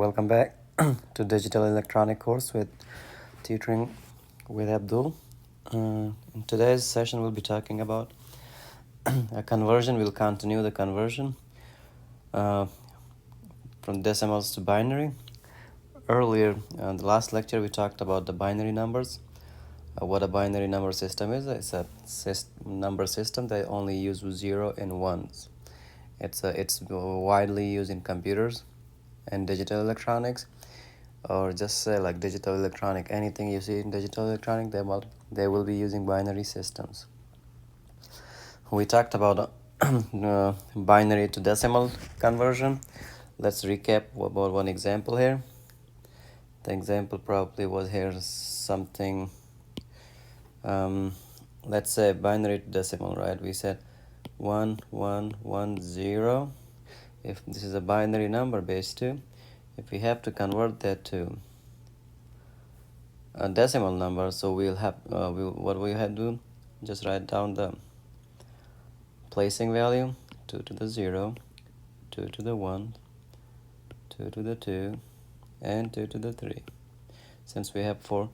welcome back to Digital Electronic course with Tutoring with Abdul. In today's session, we'll be talking about a conversion. We'll continue the conversion from decimals to binary. Earlier, in the last lecture, we talked about the binary numbers. What a binary number system is? It's a number system that only uses 0 and 1s. It's widely used in computers and digital electronics, or just say like digital electronic. Anything you see in digital electronic, they will be using binary systems. We talked about binary to decimal conversion. Let's recap about one example here. The example probably was here something, let's say binary to decimal, right? We said 1 1 1 0. If this is a binary number base 2, if we have to convert that to a decimal number, so we'll have what we have to do, just write down the placing value: 2 to the 0, 2 to the 1, 2 to the 2, and 2 to the 3. Since we have 4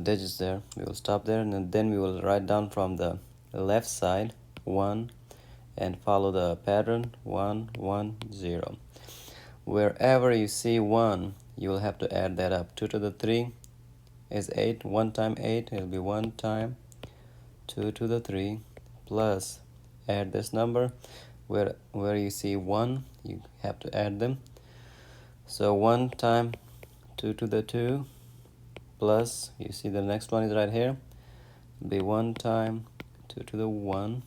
digits there, we will stop there, and then we will write down from the left side 1 and follow the pattern 1 1 0. Wherever you see 1, you will have to add that up. 2 to the 3 is 8. 1 times 8 will be 1 time 2 to the 3 plus add this number. Where you see 1, you have to add them. So 1 times 2 to the 2 plus, you see the next one is right here, be 1 times 2 to the 1,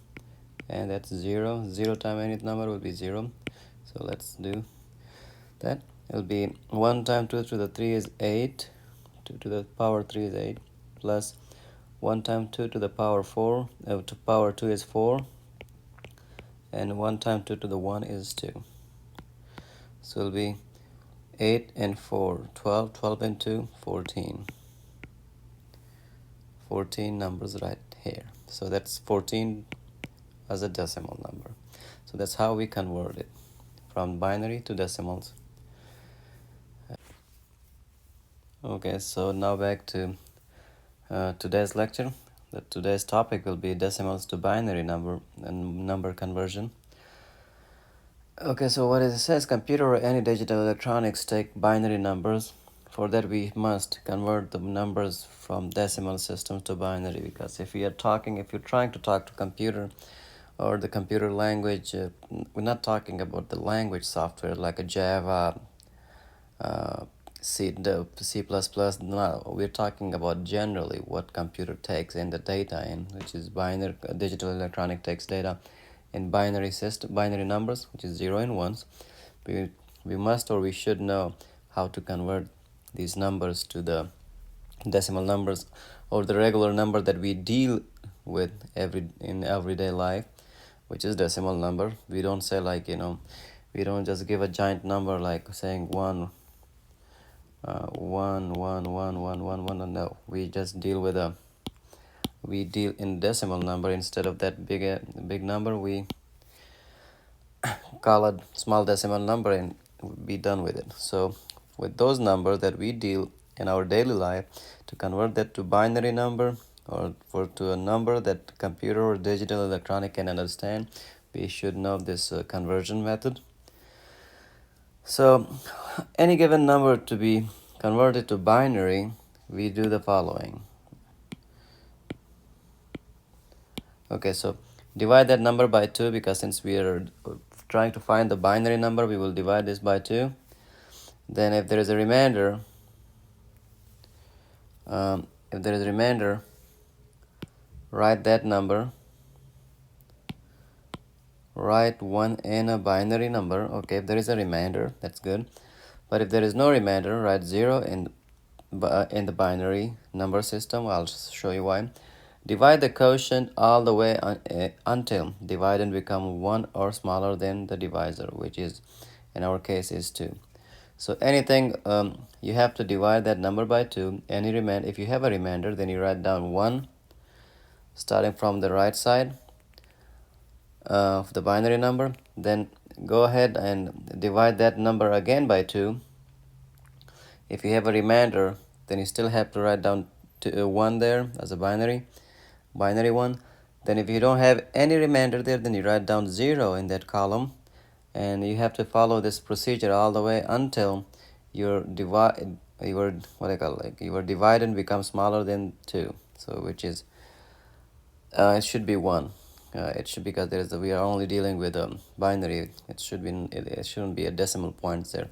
and that's 0. 0 times any number will be 0. So let's do that. It will be 1 times 2 to the 3 is 8. 2 to the power 3 is 8, plus 1 times 2 to the power 4, to power 2 is 4, and 1 times 2 to the 1 is 2. So it will be 8 and 4, 12, 12 and 2, 14. 14 numbers right here. So that's 14 as a decimal number. So that's how we convert it from binary to decimals. Okay, so now back to today's lecture. Today's topic will be decimals to binary number and number conversion. Okay, so what it says, computer or any digital electronics take binary numbers. For that, we must convert the numbers from decimal systems to binary, because if you're trying to talk to computer or the computer language, we're not talking about the language software like a Java, C++. No, we're talking about generally what computer takes in the data in, which is binary. Digital electronic takes data in binary numbers, which is 0 and 1s. We must, or we should know how to convert these numbers to the decimal numbers, or the regular number that we deal with in everyday life, which is decimal number. We don't say like, we don't just give a giant number like saying 1 1 1 1 1 1 1. No, we just deal in decimal number. Instead of that big number, we call a small decimal number and be done with it. So with those numbers that we deal in our daily life, to convert that to binary number, or to a number that computer or digital electronic can understand, we should know this conversion method. So any given number to be converted to binary, we do the following. Okay, so divide that number by 2, because since we are trying to find the binary number, we will divide this by 2. Then if there is a remainder, write that number, write 1 in a binary number. Okay, if there is a remainder, that's good. But if there is no remainder, write 0 in the binary number system. I'll just show you why. Divide the quotient all the way until dividend become 1 or smaller than the divisor, which is, in our case, is 2. So anything, you have to divide that number by 2. If you have a remainder, then you write down 1 starting from the right side of the binary number. Then go ahead and divide that number again by 2 If you have a remainder, then you still have to write down 1 there as a binary 1. Then if you don't have any remainder there, then you write down 0 in that column, and you have to follow this procedure all the way until your your dividend becomes smaller than 2, so which is it should be 1. It should, because we are only dealing with a binary. It shouldn't be a decimal points there.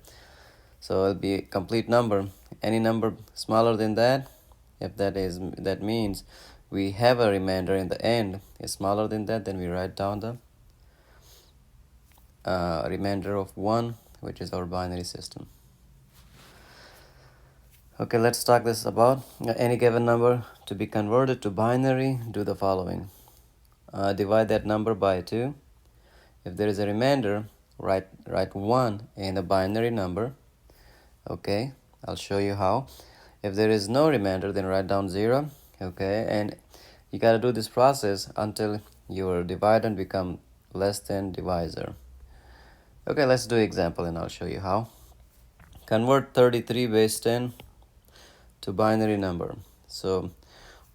So it'll be a complete number. Any number smaller than that, if that means we have a remainder in the end is smaller than that, then we write down the remainder of 1, which is our binary system. Okay, let's talk this about any given number to be converted to binary. Do the following: divide that number by 2. If there is a remainder, write 1 in a binary number. Okay, I'll show you how. If there is no remainder, then write down 0. Okay, and you gotta do this process until your dividend become less than divisor. Okay, let's do example and I'll show you how. Convert 33 base 10 to binary number. So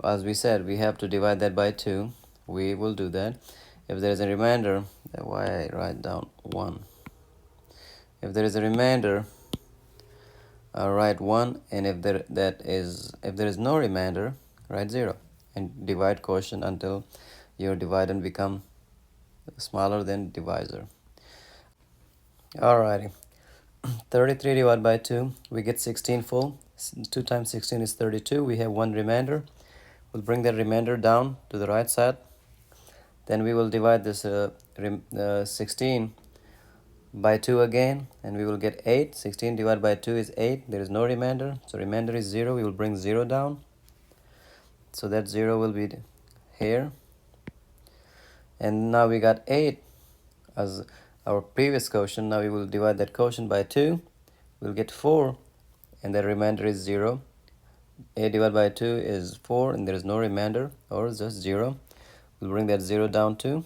as we said, we have to divide that by 2. We will do that. If there is a remainder, that's why I write down 1. If there is a remainder, write 1, and if there is no remainder, write 0 and divide quotient until your dividend become smaller than divisor. Alrighty, 33 divided by 2, we get 16 full. 2 times 16 is 32. We have 1 remainder. We'll bring that remainder down to the right side. Then we will divide this 16 by 2 again, and we will get 8. 16 divided by 2 is 8. There is no remainder, so remainder is 0. We will bring 0 down, so that 0 will be here. And now we got 8 as our previous quotient. Now we will divide that quotient by 2. We'll get 4, and the remainder is 0. 8 divided by 2 is 4, and there is no remainder, or just 0. We'll bring that 0 down too.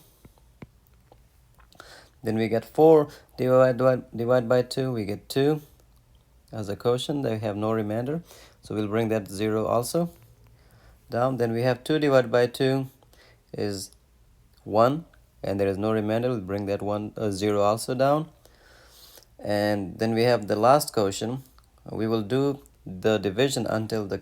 Then we get 4 divided by 2. We get 2 as a quotient. They have no remainder, so we'll bring that 0 also down. Then we have 2 divided by 2 is 1, and there is no remainder. We'll bring that 0 also down. And then we have the last quotient. We will do the division until the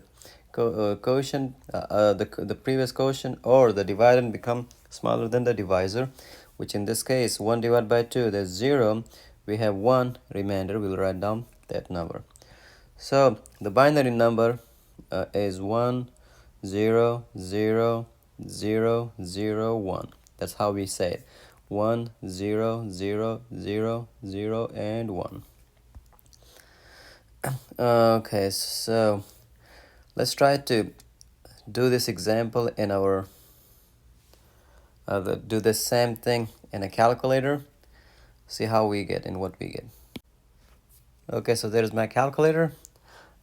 quotient, the previous quotient or the dividend become smaller than the divisor, which in this case 1 divided by 2, there's 0. We have 1 remainder. We'll write down that number. So the binary number is 1 0 0 0 0 1. That's how we say it: 1 0 0 0 0 and 1. Okay, so let's try to do this example in our do the same thing in a calculator. See how we get and what we get. Okay, so there's my calculator.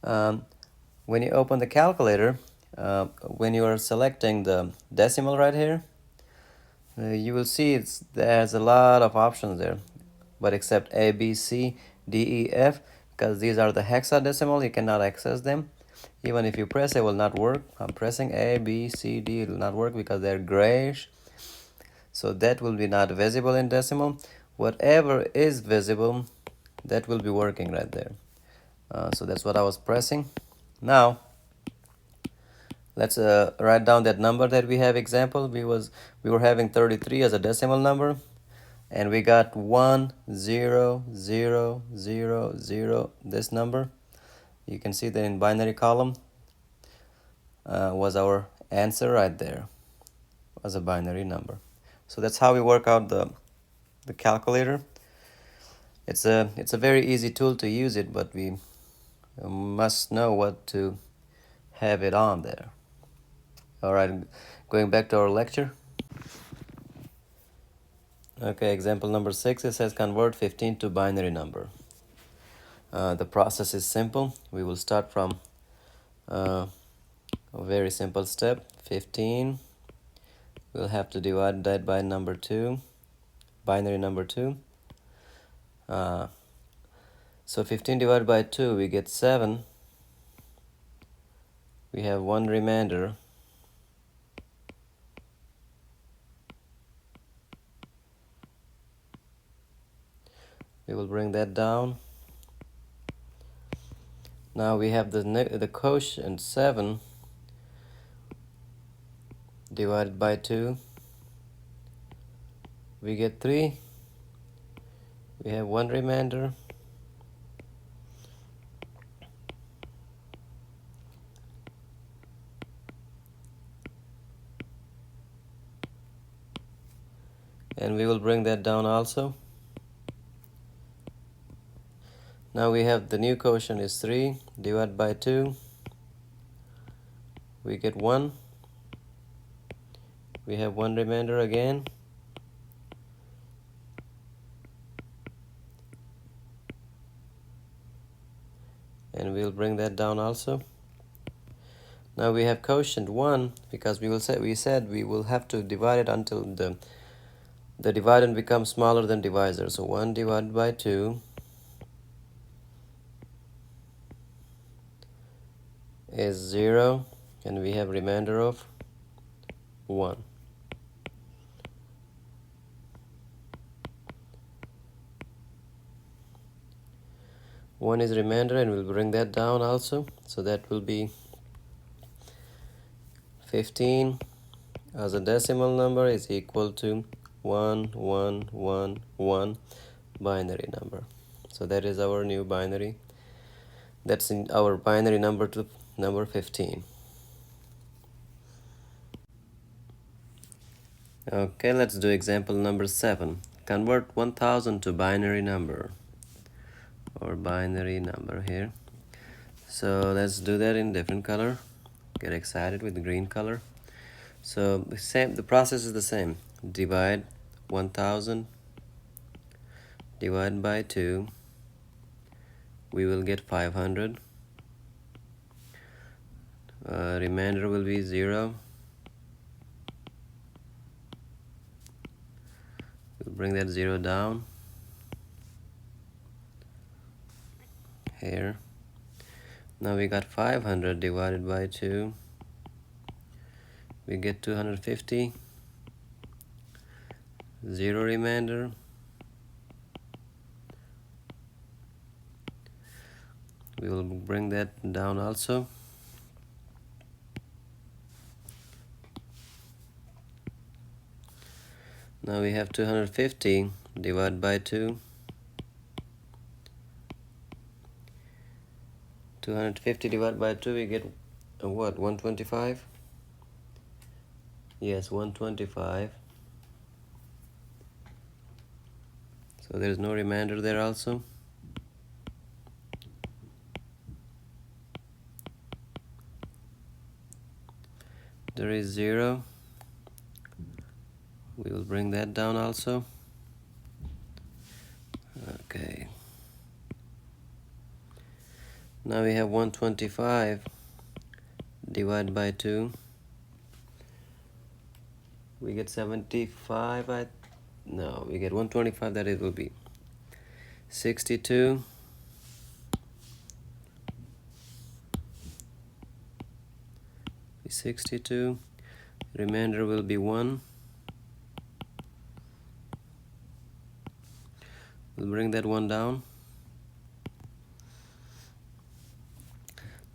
When you open the calculator, when you are selecting the decimal right here, you will see there's a lot of options there, but except A, B, C, D, E, F, because these are the hexadecimal, you cannot access them. Even if you press, it will not work. I'm pressing A, B, C, D, it will not work because they're grayish, so that will be not visible in decimal. Whatever is visible, that will be working right there. So that's what I was pressing. Now let's write down that number that we have. Example, we were having 33 as a decimal number, and we got 1 0 0 0 0. This number, you can see that in binary column was our answer right there as a binary number. So that's how we work out the calculator. It's a very easy tool to use it, but we must know what to have it on there. All right, going back to our lecture. Okay, example number 6, it says convert 15 to binary number. The process is simple. We will start from a very simple step. 15, we'll have to divide that by number 2, binary number 2. So 15 divided by 2, we get 7. we have one remainder. We will bring that down. Now we have the quotient 7 divided by 2. We get 3. We have one remainder. And we will bring that down also. Now we have the new quotient is 3 divided by 2. We get 1. We have one remainder again. And we'll bring that down also. Now we have quotient 1 because we said we will have to divide it until the dividend becomes smaller than divisor. So 1 divided by 2 is 0, and we have remainder of 1. One is remainder, and we'll bring that down also. So that will be 15 as a decimal number is equal to 1111 binary number. So that is our new binary. That's in our binary number to number 15. Okay, let's do example number 7. Convert 1000 to binary number, or binary number here. So let's do that in different color. Get excited with the green color. So the process is the same. Divide 1000 divide by 2. We will get 500. Remainder will be 0. We'll bring that 0 down here. Now we got 500 divided by 2. We get 250. 0 remainder. We will bring that down also. Now we have 250 divided by 2. 250 divided by 2, we get what? 125? Yes, 125. So there is no remainder there also. There is 0. We will bring that down also. Okay. Now we have 125 divided by 2. We get 75. No, we get 125. That it will be 62. 62. Remainder will be 1. We'll bring that 1 down.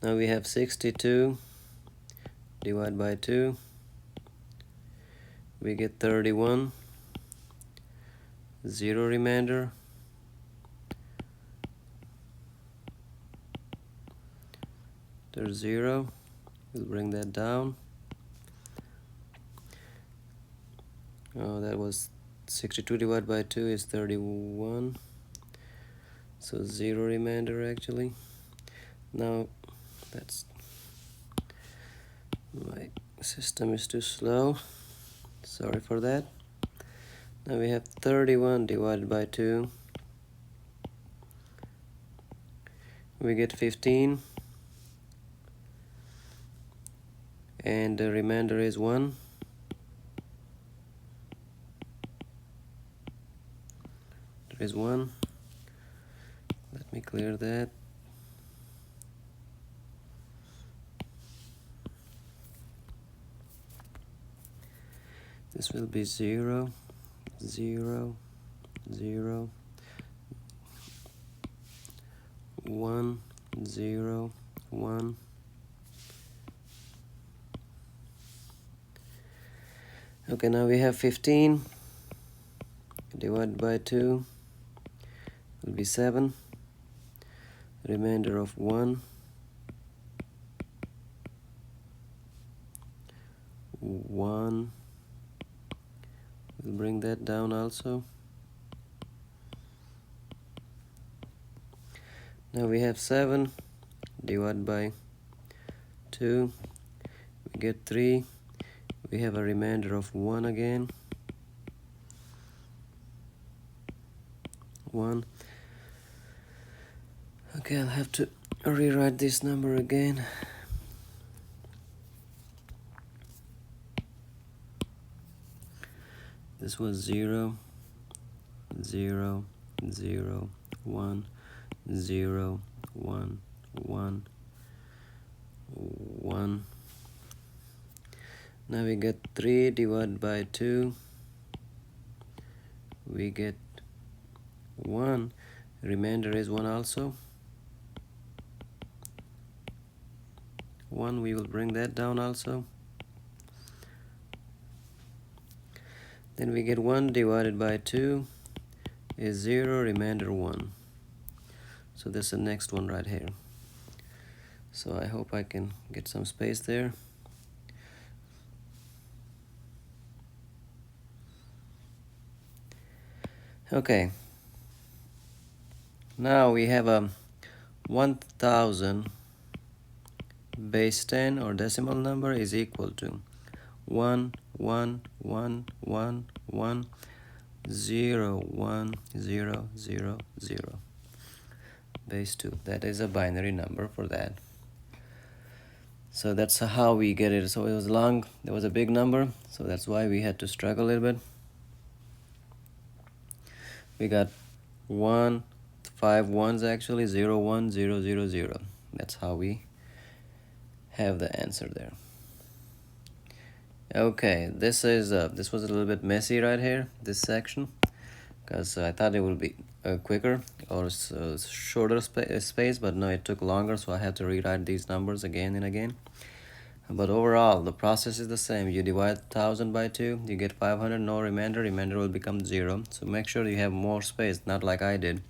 Now we have 62 divided by 2. We get 31. 0 remainder. There's 0. We'll bring that down. Oh, that was 62 divided by 2 is 31. So 0 remainder actually. Now that's my system is too slow. Sorry for that. Now we have 31 divided by 2. We get 15. And the remainder is 1. There is 1. Let me clear that. This will be 0, 0, 0, 1, 0, 1. Okay, now we have 15 divided by 2 will be 7. Remainder of 1, 1. We'll bring that down also. Now we have 7 divided by 2. We get 3. We have a remainder of 1 again. 1. Okay, I'll have to rewrite this number again. This was 0, 0, 0, 1, 0, 1, 1, 1. Now we get 3 divided by 2. We get 1. Remainder is 1 also. 1, we will bring that down also. Then we get 1 divided by 2 is 0, remainder 1. So that's the next one right here. So I hope I can get some space there. Okay. Now we have a 1000 base 10 or decimal number is equal to 1, 1, 1, 1, 1, 0, 1, 0, 0, 0. Base 2. That is a binary number for that. So that's how we get it. So it was long, there was a big number, so that's why we had to struggle a little bit. We got 5 ones actually, 0, 1, 0, 0, 0. That's how we have the answer there. Okay, this was a little bit messy right here, this section, because I thought it would be quicker or shorter space, but no, it took longer, so I have to rewrite these numbers again and again. But overall, the process is the same. You divide 1000 by 2, you get 500, no remainder, remainder will become 0. So make sure you have more space, not like I did.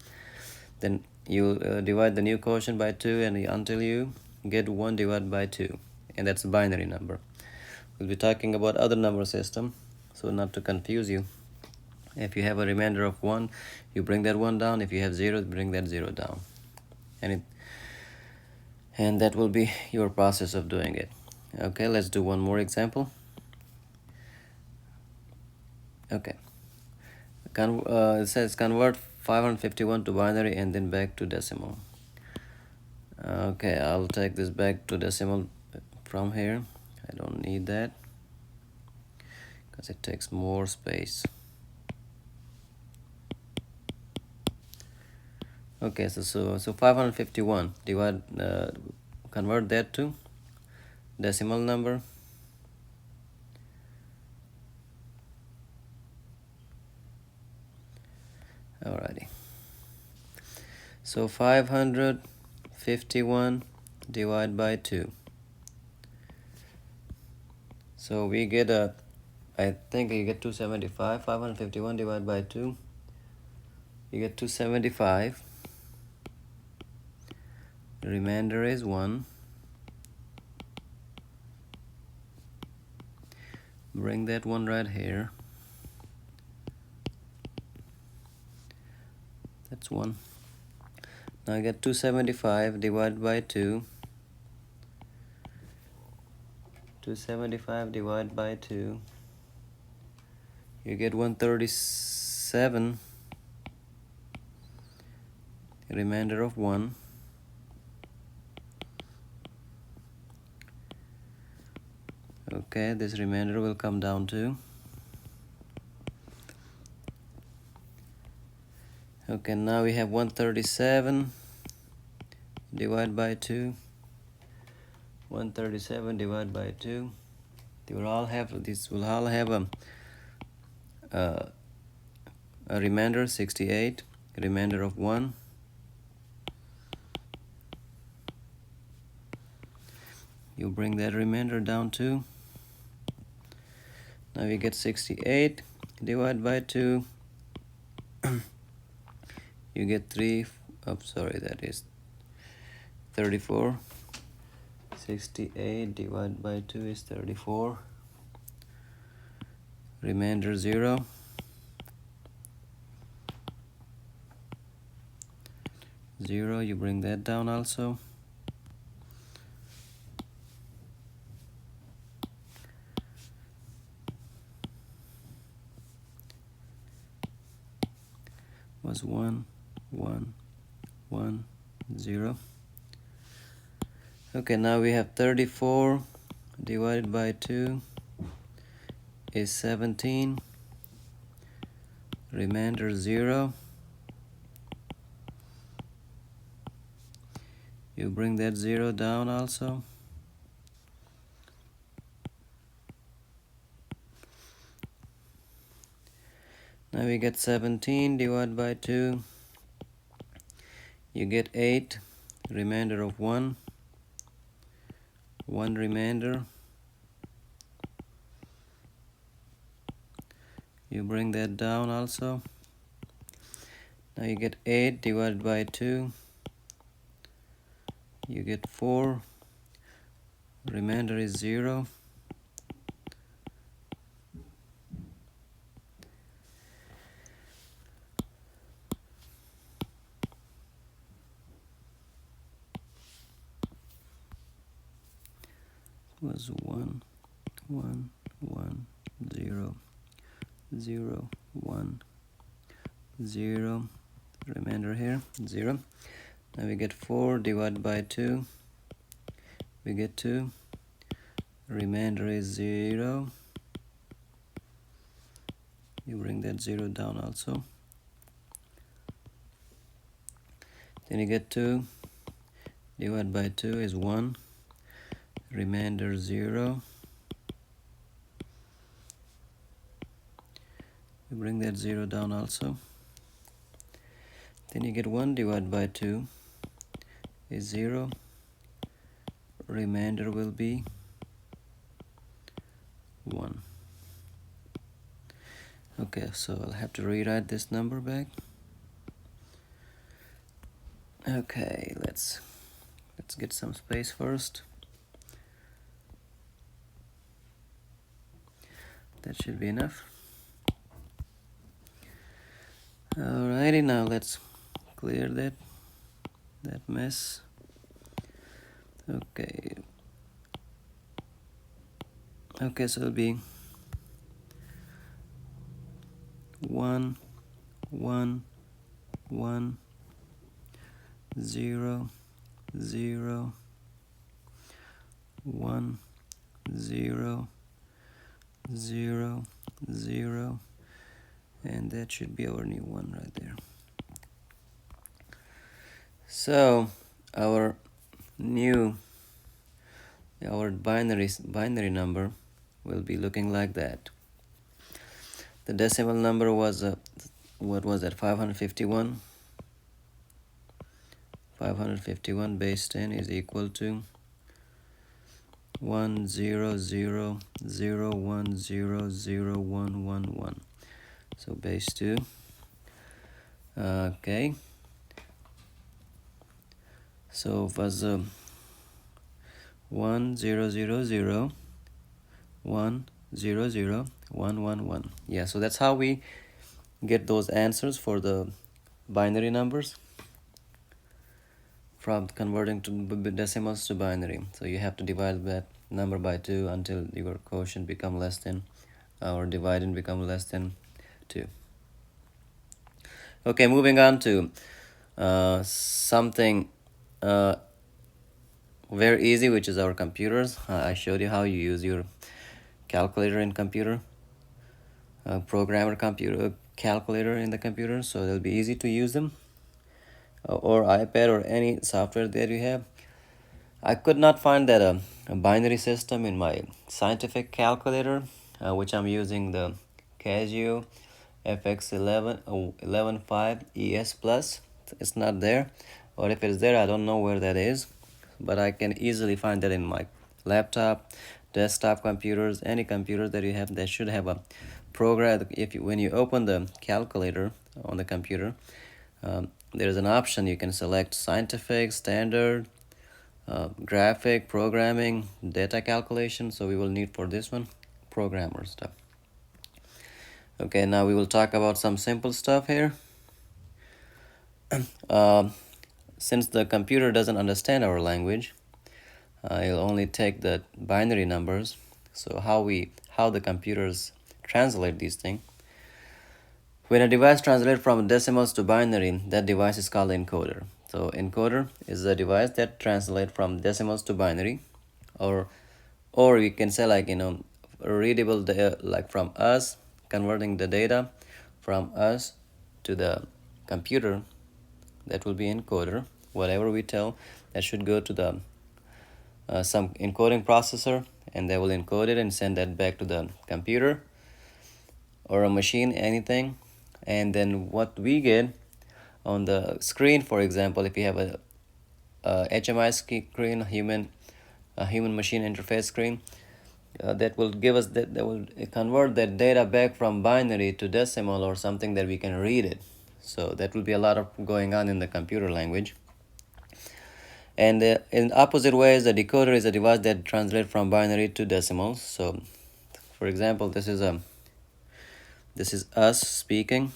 Then you divide the new quotient by 2 and until you get 1 divided by 2, and that's a binary number. We'll be talking about other number system, so not to confuse you. If you have a remainder of 1, you bring that 1 down. If you have 0, bring that 0 down. And that will be your process of doing it. Okay, let's do one more example. Okay. It says convert 551 to binary and then back to decimal. Okay, I'll take this back to decimal from here. I don't need that because it takes more space. Okay, so 551 convert that to decimal number. Alrighty. So 551 divided by 2. So we get I think you get 275. 551 divided by 2. You get 275. The remainder is 1. Bring that one right here. That's 1. Now I get 275 divided by 2. 275 divided by 2. You get 137. Remainder of 1. Okay, this remainder will come down to. Okay, now we have 137 divided by 2. 137 divided by 2. This will all have a remainder 68, remainder of 1. You bring that remainder down to, now we get 68 divided by 2. You get 3, oh sorry, that is 34. 68 divided by 2 is 34. Remainder 0. Zero, you bring that down also. Was 1, 1, 1, 0. Okay, now we have 34 divided by 2 is 17. Remainder 0. You bring that 0 down also. Now we get 17 divided by 2. You get 8. Remainder of 1. 1 remainder. You bring that down also. Now you get 8 divided by 2. You get 4. Remainder is 0. Was 1, 1, 1, 0, 0, 1, 0. Remainder here 0. Now we get 4 divided by 2. We get 2. Remainder is 0. You bring that 0 down also. Then you get 2 divided by 2 is 1. Remainder 0. You bring that 0 down also. Then you get 1 divided by 2 is 0. Remainder will be 1. Okay, so I'll have to rewrite this number back. Okay, let's get some space first. That should be enough. Alrighty, now let's clear that mess. Okay, so it'll be 1, 1, 1, 0, 0, 1, 0, 0, 0, and that should be our new one right there. So our binary number will be looking like that. The decimal number was what was that? 551. 551 base 10 is equal to 10001001111. So base 2. Okay. So it was 10001001111. Yeah, so that's how we get those answers for the binary numbers from converting to decimals to binary. So you have to divide that number by 2 until your quotient become less than, or dividend become less than 2. Okay, moving on to something very easy, which is our computers. I showed you how you use your calculator in computer, programmer computer calculator in the computer, so it'll be easy to use them, or iPad or any software that you have. I could not find that a binary system in my scientific calculator, which I'm using the Casio FX11 11.5 ES Plus. It's not there, or if it's there, I don't know where that is, but I can easily find that in my laptop, desktop computers, any computer that you have that should have a program. When you open the calculator on the computer, there's an option you can select scientific, standard, graphic, programming, data calculation. So we will need for this one programmer stuff. Okay, now we will talk about some simple stuff here. Since the computer doesn't understand our language, it'll only take the binary numbers. So how the computers translate these things. When a device translates from decimals to binary, that device is called encoder. So encoder is a device that translates from decimals to binary, or you can say like readable like from us, converting the data from us to the computer. That will be encoder. Whatever we tell, that should go to the some encoding processor, and they will encode it and send that back to the computer or a machine, anything. And then what we get on the screen, for example, if you have a HMI screen, a human machine interface screen, that will give us that will convert that data back from binary to decimal or something that we can read it. So that will be a lot of going on in the computer language. And in opposite ways, the decoder is a device that translates from binary to decimals. So for example, this is us speaking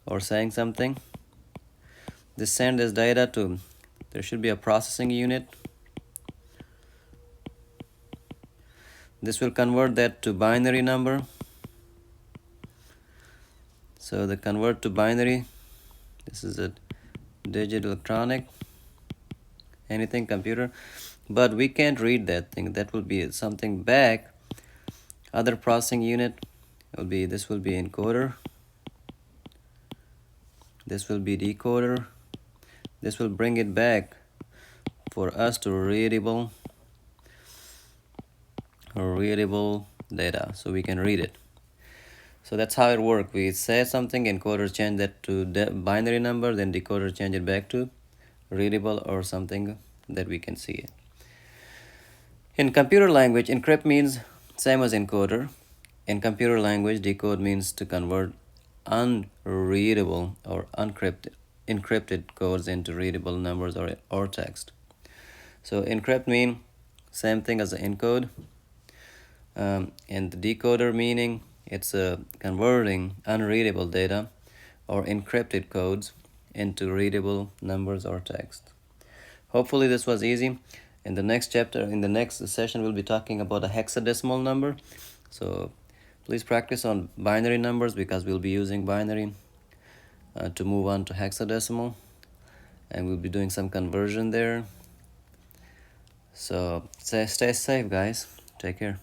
or saying something. This send this data to, there should be a processing unit. This will convert that to binary number. So the convert to binary, this is a digit electronic, anything computer, but we can't read that thing. That will be something back. Other processing unit will be, this will be encoder, this will be decoder. This will bring it back for us to readable data, so we can read it. So that's how it works. We say something, encoders change that to binary number, then decoder change it back to readable or something that we can see it. In computer language, encrypt means same as encoder. In computer language, decode means to convert unreadable or encrypted codes into readable numbers or text. So encrypt mean same thing as the encode, and the decoder meaning it's converting unreadable data or encrypted codes into readable numbers or text. Hopefully this was easy. In the next chapter, in the next session, we'll be talking about a hexadecimal number. So please practice on binary numbers, because we'll be using binary to move on to hexadecimal, and we'll be doing some conversion there. So stay safe, guys. Take care.